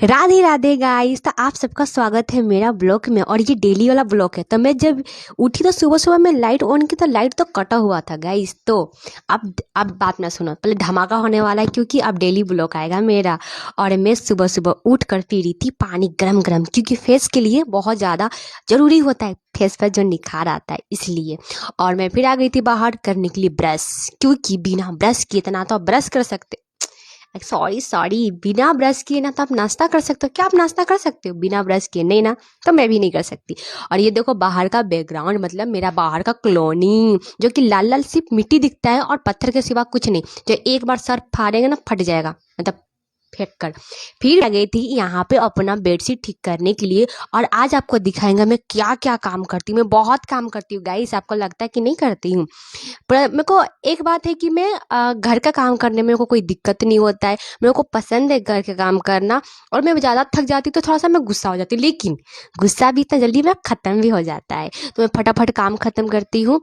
Radhe Radhe guys. तो आप सबका स्वागत है मेरा ब्लॉग में। और ये डेली वाला ब्लॉग है। तो मैं जब उठी तो सुबह सुबह मैं लाइट ऑन की तो लाइट तो कटा हुआ था गाइस। तो अब बात ना सुनो, पहले धमाका होने वाला है क्योंकि अब डेली ब्लॉग आएगा मेरा। और मैं सुबह सुबह उठ कर पी रही थी पानी गरम गरम, क्योंकि फेस के लिए बहुत ज़्यादा ज़रूरी होता है, फेस पर जो निखार आता है इसलिए। और मैं फिर आ गई थी बाहर करने के लिए ब्रश, क्योंकि बिना ब्रश किए इतना तो आप ब्रश कर सकते, सॉरी बिना ब्रश किए ना तो आप नाश्ता कर सकते हो। क्या आप नाश्ता कर सकते हो बिना ब्रश किए? नहीं ना, तो मैं भी नहीं कर सकती। और ये देखो बाहर का बैकग्राउंड, मतलब मेरा बाहर का कॉलोनी, जो कि लाल लाल सिर्फ मिट्टी दिखता है और पत्थर के सिवा कुछ नहीं, जो एक बार सर फाड़ेंगे ना फट जाएगा, मतलब फेंक कर। फिर आ गई थी यहाँ पे अपना बेडशीट ठीक करने के लिए। और आज आपको दिखाएंगे मैं क्या क्या काम करती हूँ। मैं बहुत काम करती हूँ गाइस, आपको लगता है कि नहीं करती हूँ, पर मेरे को एक बात है कि मैं घर का काम करने में मेरे को कोई दिक्कत नहीं होता है। मेरे को पसंद है घर के काम करना। और मैं ज़्यादा थक जाती तो थोड़ा सा मैं गुस्सा हो जाती, लेकिन गुस्सा भी इतना जल्दी में ख़त्म भी हो जाता है। तो मैं फटाफट काम ख़त्म करती हूँ,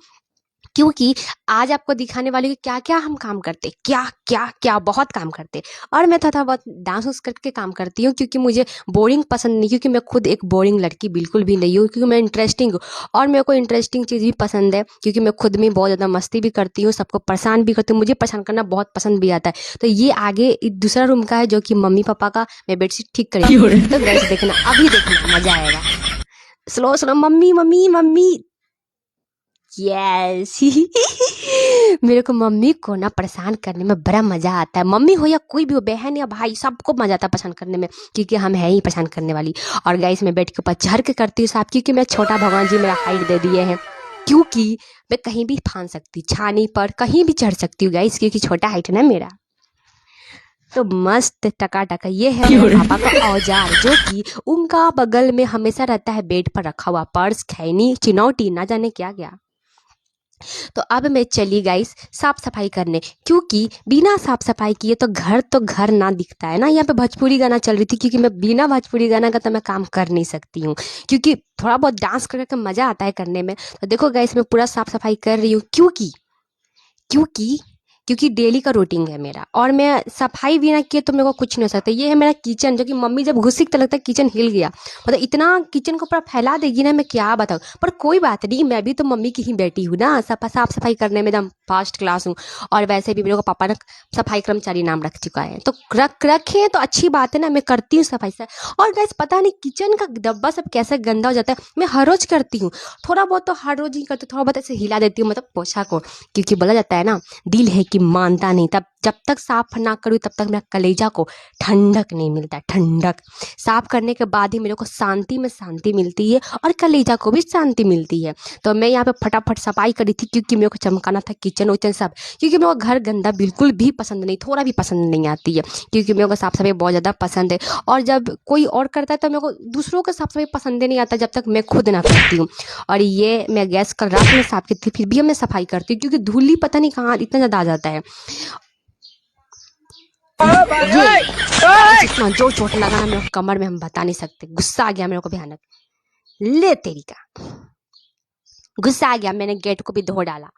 क्योंकि आज आपको दिखाने वाली हूँ क्या क्या हम काम करते, क्या क्या क्या बहुत काम करते। और मैं थोड़ा बहुत डांस उस करके काम करती हूँ, क्योंकि मुझे बोरिंग पसंद नहीं, क्योंकि मैं खुद एक बोरिंग लड़की बिल्कुल भी नहीं हूँ, क्योंकि मैं इंटरेस्टिंग हूँ। और मेरे को इंटरेस्टिंग चीज़ भी पसंद है, क्योंकि मैं खुद में बहुत ज़्यादा मस्ती भी करती हूँ, सबको परेशान भी करती हूँ, मुझे परेशान करना बहुत पसंद भी आता है। तो ये आगे एक दूसरा रूम का है, जो कि मम्मी पापा का, मैं बेडशीट ठीक करेगी। तो गाइस देखना, अभी देखना मजा आएगा। Slow slow, mummy mummy mummy, yes. मेरे को मम्मी को ना परेशान करने में बड़ा मजा आता है। मम्मी हो या कोई भी हो, बहन या भाई, सबको मजा आता है परेशान करने में, क्योंकि हम है ही परेशान करने वाली। और गाइस मैं बेड के ऊपर चढ़ के करती हूँ साफ, क्योंकि मैं छोटा भगवान जी मेरा हाइट दे दिए हैं, क्योंकि मैं कहीं भी फान सकती, छानी पर कहीं भी चढ़ सकती हूँ गाइस, क्योंकि छोटा हाइट है ना मेरा। तो मस्त टका ये है मेरे पापा का औजार, जो कि उनका बगल में हमेशा रहता है, बेड पर रखा हुआ पर्स, खैनी, चिनौटी, ना जाने क्या क्या। तो अब मैं चली गाइस साफ सफाई करने, क्योंकि बिना साफ सफाई किए तो घर ना दिखता है ना। यहाँ पे भोजपुरी गाना चल रही थी, क्योंकि मैं बिना भोजपुरी गाना का तो मैं काम कर नहीं सकती हूँ, क्योंकि थोड़ा बहुत डांस करके मजा आता है करने में। तो देखो गाइस मैं पूरा साफ सफाई कर रही हूँ, क्योंकि क्योंकि डेली का रूटीन है मेरा, और मैं सफाई भी ना किए तो मेरे को कुछ नहीं हो सकता। ये है मेरा किचन, जो कि मम्मी जब घुसी तो लगता है किचन हिल गया, मतलब इतना किचन को पूरा फैला देगी ना, मैं क्या बताऊँ। पर कोई बात नहीं, मैं भी तो मम्मी की ही बेटी हूँ ना, साफ सफाई करने में एकदम फर्स्ट क्लास हूँ। और वैसे भी मेरे को पापा ने सफाई कर्मचारी नाम रख चुका है, तो रखे तो अच्छी बात है ना, मैं करती हूँ सफाई से। और गैस पता नहीं किचन का डब्बा सब कैसे गंदा हो जाता है, मैं हर रोज करती हूँ। थोड़ा बहुत तो हर रोज ही करती हूँ, थोड़ा बहुत ऐसे हिला देती हूँ, मतलब पोछा को, क्योंकि बोला जाता है ना, दिल है कि मानता नहीं, तब जब तक साफ ना करूँ तब तक मेरा कलेजा को ठंडक नहीं मिलता। ठंडक साफ करने के बाद ही मेरे को शांति में शांति मिलती है, और कलेजा को भी शांति मिलती है। तो मैं यहाँ पे फटाफट सफाई करी थी, क्योंकि मेरे को चमकाना था किचन उचन सब, क्योंकि मेरे को घर गंदा बिल्कुल भी पसंद नहीं, थोड़ा भी पसंद नहीं आती है, क्योंकि मेरे को साफ सफाई बहुत ज़्यादा पसंद है। और जब कोई और करता है तो मेरे को दूसरों को साफ सफाई पसंद ही नहीं आता, जब तक मैं खुद ना करती हूँ। और ये मैं गैस कल रात में साफ की थी, फिर भी मैं सफाई करती हूँ, क्योंकि धूली पता नहीं कहाँ इतना ज़्यादा आ जाता है। ये जितना जो चोट लगा ना मेरे को कमर में, हम बता नहीं सकते। गुस्सा आ गया मेरे को भयानक, ले तेरी का गुस्सा आ गया, मैंने गेट को भी धो डाला।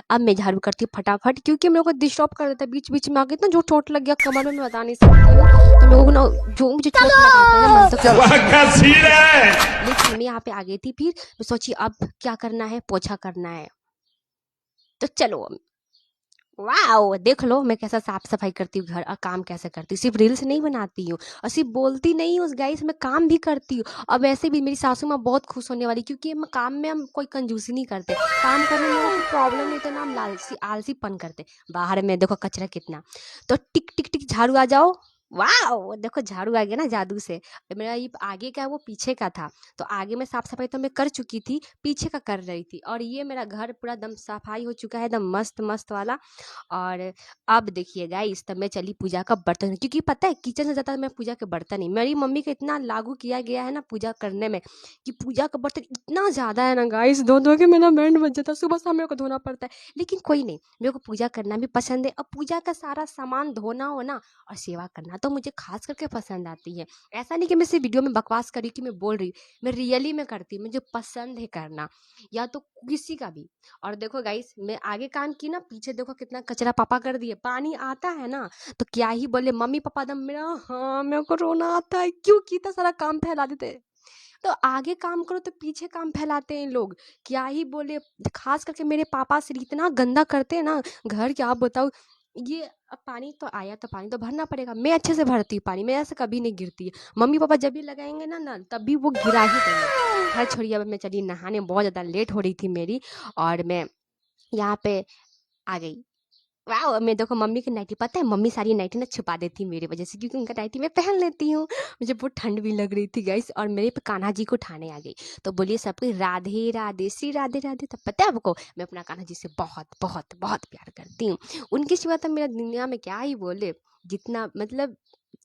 अब मैं झाड़ू करती हूँ फटाफट, क्योंकि मेरे को डिस्टर्ब कर देता है बीच बीच में आके, इतना जो चोट लग गया कमर में मैं बता नहीं सकती हूँ। तो लोगों को ना, जो मुझे चोट लगाता है ना, मन तो लेकिन मैं यहाँ पे आ गई थी। फिर मैं सोची अब क्या करना है, पोछा करना है। तो चलो, वाओ देख लो मैं कैसा साफ सफाई करती हूँ घर, और काम कैसे करती हूँ। सिर्फ रील्स नहीं बनाती हूँ, और सिर्फ बोलती नहीं हूँ गाइस, मैं काम भी करती हूँ। और वैसे भी मेरी सासू माँ बहुत खुश होने वाली, क्योंकि हम काम में हम कोई कंजूसी नहीं करते, काम करने में कोई प्रॉब्लम नहीं, तो ना हम आलसीपन करते। बाहर में देखो कचरा कितना, तो टिक टिक टिक झाड़ू आ जाओ। वाह देखो झाड़ू आ गया ना जादू से। मेरा ये आगे का है, वो पीछे का था। तो आगे में साफ सफाई तो मैं कर चुकी थी, पीछे का कर रही थी। और ये मेरा घर पूरा दम सफाई हो चुका है, एकदम मस्त मस्त वाला। और अब देखिए गाइस, तब मैं चली पूजा का बर्तन, क्योंकि पता है किचन से ज़्यादा मैं पूजा के बर्तन ही, मेरी मम्मी को इतना लागू किया गया है ना पूजा करने में, कि पूजा का बर्तन इतना ज़्यादा है ना गाइस, धो धो के मेरा बैंड बज जाता है, सुबह शाम मेरे को धोना पड़ता है। लेकिन कोई नहीं, मेरे को पूजा करना भी पसंद है, और पूजा का सारा सामान धोना हो ना और सेवा करना तो मुझे खास करके पसंद आती है। ऐसा नहीं कि मैं सिर्फ वीडियो में बकवास करी कि मैं बोल रही, मैं रियली में करती हूँ, मुझे पसंद है करना, या तो किसी का भी। और देखो गाइस, मैं आगे काम की ना, पीछे देखो कितना कचरा पापा कर दिए। पानी आता है ना तो क्या ही बोले, मम्मी पापा दम मेरा, हाँ मेरे को रोना आता है, क्यों कितना सारा काम फैला देते। तो आगे काम करो तो पीछे काम फैलाते हैं लोग, क्या ही बोले। खास करके मेरे पापा से इतना गंदा करते हैं ना घर, क्या बताऊँ। ये अब पानी तो आया तो पानी तो भरना पड़ेगा, मैं अच्छे से भरती हूँ पानी, मेरे ऐसे कभी नहीं गिरती है। मम्मी पापा जब भी लगाएंगे ना नल, तभी वो गिरा ही देंगे। खैर छोड़िए, अब मैं चली नहाने, बहुत ज़्यादा लेट हो रही थी मेरी, और मैं यहाँ पे आ गई। वाह! मैं देखो मम्मी की नाइटी, पता है मम्मी सारी नाइटी ना छुपा देती है मेरी वजह से, क्योंकि उनका नाइटी मैं पहन लेती हूँ। मुझे बहुत ठंड भी लग रही थी गाइस, और मेरे पे कान्हा जी को उठाने आ गई। तो बोलिए सबको राधे राधे, श्री राधे राधे। तब पता है आपको, मैं अपना कान्हा जी से बहुत बहुत बहुत प्यार करती हूँ। उनके सिवा तो मेरा दुनिया में क्या ही बोले, जितना मतलब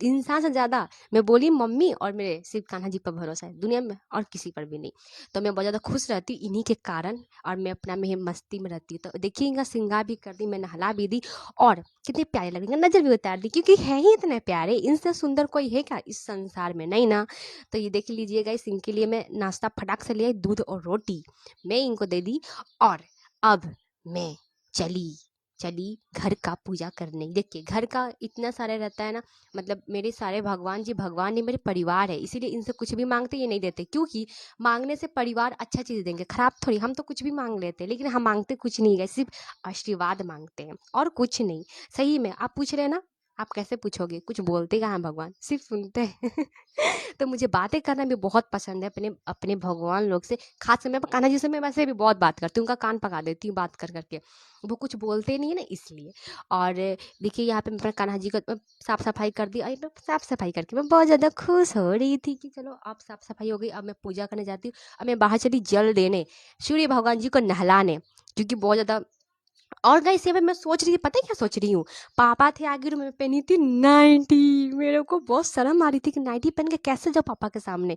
इंसान से ज़्यादा मैं बोली मम्मी, और मेरे सिर्फ कान्हा जी पर भरोसा है दुनिया में, और किसी पर भी नहीं। तो मैं बहुत ज़्यादा खुश रहती इन्हीं के कारण, और मैं अपना में मस्ती में रहती। तो देखिएगा, श्रृंगार भी कर दी, मैं नहला भी दी, और कितने प्यारे लगेंगे, नजर भी उतार दी, क्योंकि है ही इतने प्यारे, इनसे सुंदर कोई है क्या इस संसार में, नहीं ना। तो ये देख लीजिएगा, इस इनके लिए मैं नाश्ता फटाक से ले आई, दूध और रोटी मैं इनको दे दी। और अब मैं चली चली घर का पूजा करने। देखिए घर का इतना सारे रहता है ना, मतलब मेरे सारे भगवान जी, भगवान नहीं मेरे परिवार है, इसीलिए इनसे कुछ भी मांगते ये नहीं देते, क्योंकि मांगने से परिवार अच्छा चीज़ देंगे, खराब थोड़ी। हम तो कुछ भी मांग लेते हैं, लेकिन हम मांगते कुछ नहीं है, सिर्फ आशीर्वाद मांगते हैं और कुछ नहीं। सही में आप पूछ रहे हैं ना, आप कैसे पूछोगे, कुछ बोलते कहाँ हैं भगवान, सिर्फ सुनते हैं। तो मुझे बातें करना भी बहुत पसंद है अपने अपने भगवान लोग से। खास समय पर कान्हा जी से मैं वैसे भी बहुत बात करती हूँ, उनका कान पका देती हूँ बात कर करके, वो कुछ बोलते नहीं है ना इसलिए। और देखिए यहाँ पे मैं अपना कान्हा जी का साफ सफाई कर दी, और साफ सफाई करके मैं बहुत ज़्यादा खुश हो रही थी कि चलो अब साफ सफाई हो गई, अब मैं पूजा करने जाती हूँ। अब मैं बाहर चली जल देने, सूर्य भगवान जी को नहलाने, क्योंकि बहुत ज़्यादा। और गाइस यहाँ पे मैं सोच रही थी, पता है क्या सोच रही हूँ, पापा थे आगे रूम में, पहनी थी नाइटी, मेरे को बहुत शर्म आ रही थी कि नाइटी पहन के कैसे जाऊँ पापा के सामने।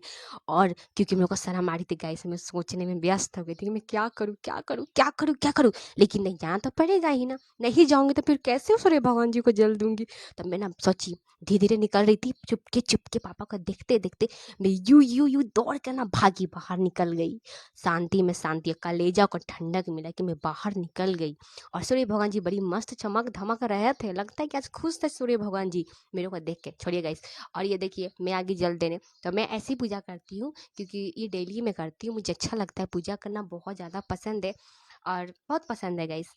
और क्योंकि मेरे को शर्म आ रही थी गाइस, मैं सोचने में व्यस्त हो गई थी कि मैं क्या करूँ क्या करूँ क्या करूँ क्या करूँ, लेकिन नहीं जाना तो पड़ेगा ही ना, नहीं जाऊँगी तो फिर कैसे सूर्य भगवान जी को जल दूंगी। तब मैं ना सोची, धीरे धीरे निकल रही थी, चुपके पापा को देखते देखते मैं यू दौड़ कर ना भागी, बाहर निकल गई। शांति में शांति, कलेजा को ठंडक मिला कि मैं बाहर निकल गई। और सूर्य भगवान जी बड़ी मस्त चमक धमक रहे थे, लगता है कि आज खुश थे सूर्य भगवान जी मेरे को देख के। छोड़िए गाइस, और ये देखिए मैं आगे जल देने। तो मैं ऐसी पूजा करती हूँ क्योंकि ये डेली में करती हूँ, मुझे अच्छा लगता है, पूजा करना बहुत ज़्यादा पसंद है, और बहुत पसंद है गाइस।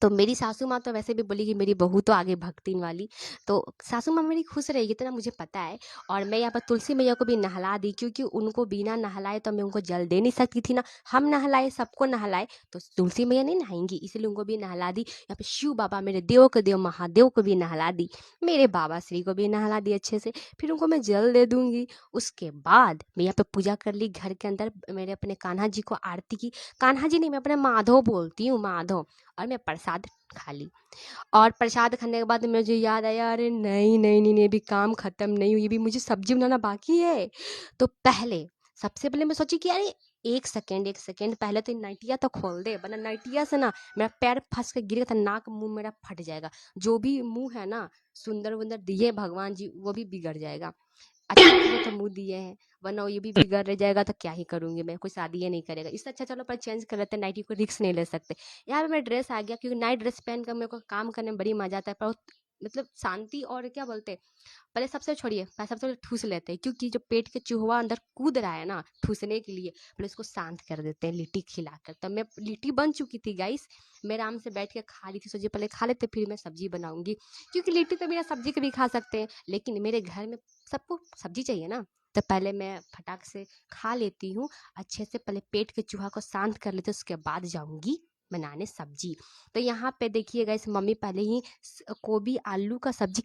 तो मेरी सासू माँ तो वैसे भी बोली कि मेरी बहू तो आगे भक्तिन वाली, तो सासू माँ मेरी खुश रहेगी, इतना मुझे पता है। और मैं यहाँ पर तुलसी मैया को भी नहला दी, क्योंकि उनको बिना नहलाए तो मैं उनको जल दे नहीं सकती थी ना, हम नहलाए सबको नहलाए तो तुलसी मैया नहीं नहाएंगी, इसलिए उनको भी नहला दी। यहाँ पे शिव बाबा मेरे देव के देव महादेव को भी नहला दी, मेरे बाबा श्री को भी नहला दी अच्छे से, फिर उनको मैं जल दे दूंगी। उसके बाद मैं यहाँ पे पूजा कर ली घर के अंदर, मेरे अपने कान्हा जी को आरती की। कान्हा जी नहीं, मैं अपने माधव बोलती हूँ, माधव। और मैं प्रसाद खा ली, और प्रसाद खाने के बाद मुझे याद आया, अरे नहीं नहीं नहीं नहीं, अभी काम खत्म नहीं हुई, अभी मुझे सब्जी बनाना बाकी है। तो पहले सबसे पहले मैं सोची कि अरे एक सेकेंड पहले तो नाइटिया तो खोल दे, वरना नाइटिया से ना मेरा पैर फंस के गिरेगा तो नाक मुंह मेरा फट जाएगा, जो भी मुंह है ना सुंदर वुंदर दिए भगवान जी वो भी बिगड़ जाएगा। अच्छे अच्छे तो मुँह दिए हैं, वरना ये भी बिगड़ जाएगा तो क्या ही करूँगी मैं, कोई शादी ही नहीं करेगा। इससे अच्छा चलो पर चेंज कर लेते हैं, नाइटी को रिस्क नहीं ले सकते। यहाँ पे मैं ड्रेस आ गया, क्योंकि नाइट ड्रेस पहन कर मेरे को काम करने में बड़ी मजा आता है, पर मतलब शांति, और क्या बोलते हैं, पहले सबसे छोड़िए, पहले सबसे पहले ठूस लेते हैं, क्योंकि जो पेट के चूहा अंदर कूद रहा है ना ठूसने के लिए, पहले उसको शांत कर देते हैं लिट्टी खिलाकर। तब मैं लिट्टी बन चुकी थी गाइस, मैं आराम से बैठ के खा रही थी, सोचिए पहले खा लेते फिर मैं सब्जी बनाऊंगी, क्योंकि लिट्टी तो बिना सब्जी के भी खा सकते हैं, लेकिन मेरे घर में सबको सब्जी चाहिए ना। तो पहले मैं फटाक से खा लेती हूँ अच्छे से, पहले पेट के चूहा को शांत कर लेते, उसके बाद जाऊंगी बनाने सब्जी। तो यहाँ पे देखिए गाइस, मम्मी पहले ही गोभी आलू का सब्जी